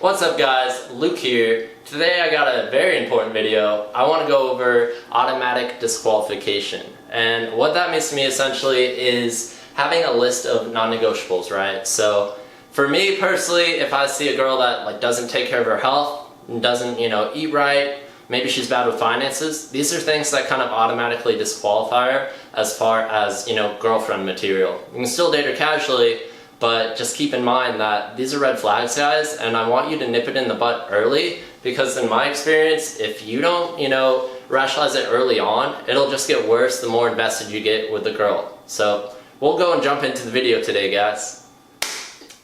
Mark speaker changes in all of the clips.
Speaker 1: What's up guys, Luke here. Today I got a very important video. I want to go over automatic disqualification. And what that means to me essentially is having a list of non-negotiables, right? So for me personally, if I see a girl that doesn't take care of her health, doesn't eat right, maybe she's bad with finances, these are things that kind of automatically disqualify her as far as girlfriend material. You can still date her casually, but just keep in mind that these are red flags, guys, and I want you to nip it in the butt early, because in my experience, if you don't, rationalize it early on, it'll just get worse the more invested you get with the girl. So we'll go and jump into the video today, guys.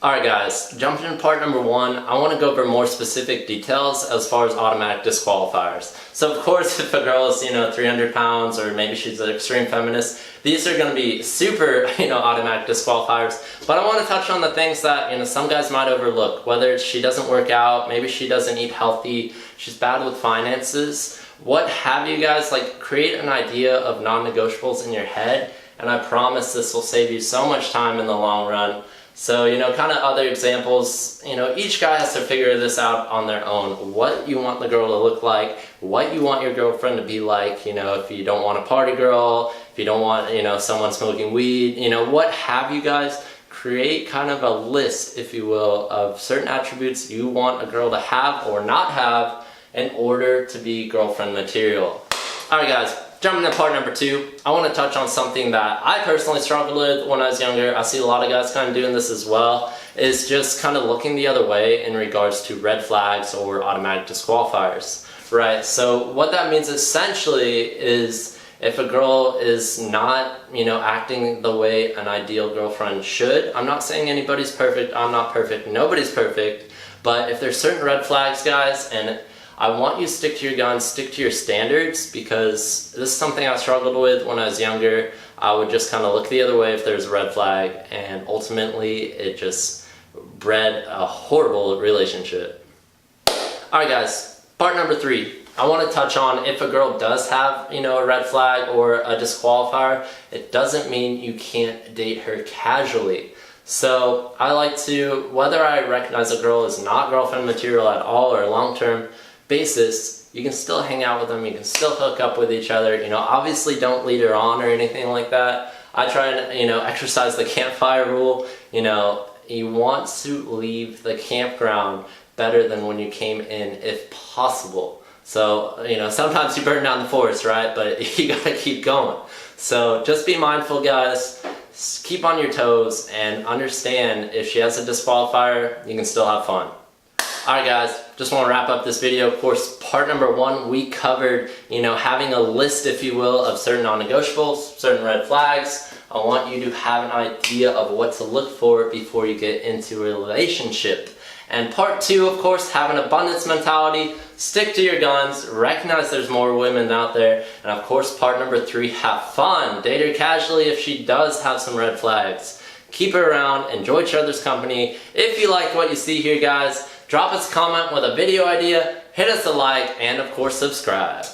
Speaker 1: Alright guys, jumping into part number one, I want to go over more specific details as far as automatic disqualifiers. So of course, if a girl is 300 pounds or maybe she's an extreme feminist, these are going to be super automatic disqualifiers. But I want to touch on the things that some guys might overlook, whether it's she doesn't work out, maybe she doesn't eat healthy, she's bad with finances, what have you guys. Create an idea of non-negotiables in your head, and I promise this will save you so much time in the long run. So, kind of other examples, each guy has to figure this out on their own. What you want the girl to look like, what you want your girlfriend to be like, if you don't want a party girl, if you don't want, someone smoking weed, what have you guys. Create kind of a list, if you will, of certain attributes you want a girl to have or not have in order to be girlfriend material. Alright guys. Jumping to part number two, I want to touch on something that I personally struggled with when I was younger. I see a lot of guys kind of doing this as well, is just kind of looking the other way in regards to red flags or automatic disqualifiers, right? So what that means essentially is if a girl is not, acting the way an ideal girlfriend should. I'm not saying anybody's perfect, I'm not perfect, nobody's perfect, but if there's certain red flags, guys, and I want you to stick to your guns, stick to your standards, because this is something I struggled with when I was younger. I would just kind of look the other way if there's a red flag, and ultimately it just bred a horrible relationship. Alright guys, part number three. I want to touch on if a girl does have, a red flag or a disqualifier, it doesn't mean you can't date her casually. So I like to, whether I recognize a girl is not girlfriend material at all or long-term basis, you can still hang out with them, you can still hook up with each other, obviously don't lead her on or anything like that. I try and, exercise the campfire rule. You want to leave the campground better than when you came in if possible. So, sometimes you burn down the forest, right? But you gotta keep going. So just be mindful, guys. Keep on your toes and understand if she has a disqualifier, you can still have fun. Alright guys, just want to wrap up this video. Of course, part number one, we covered, having a list, if you will, of certain non-negotiables, certain red flags. I want you to have an idea of what to look for before you get into a relationship. And part two, of course, have an abundance mentality, stick to your guns, recognize there's more women out there, and of course, part number three, have fun. Date her casually if she does have some red flags. Keep her around, enjoy each other's company. If you like what you see here, guys, drop us a comment with a video idea, hit us a like, and of course subscribe.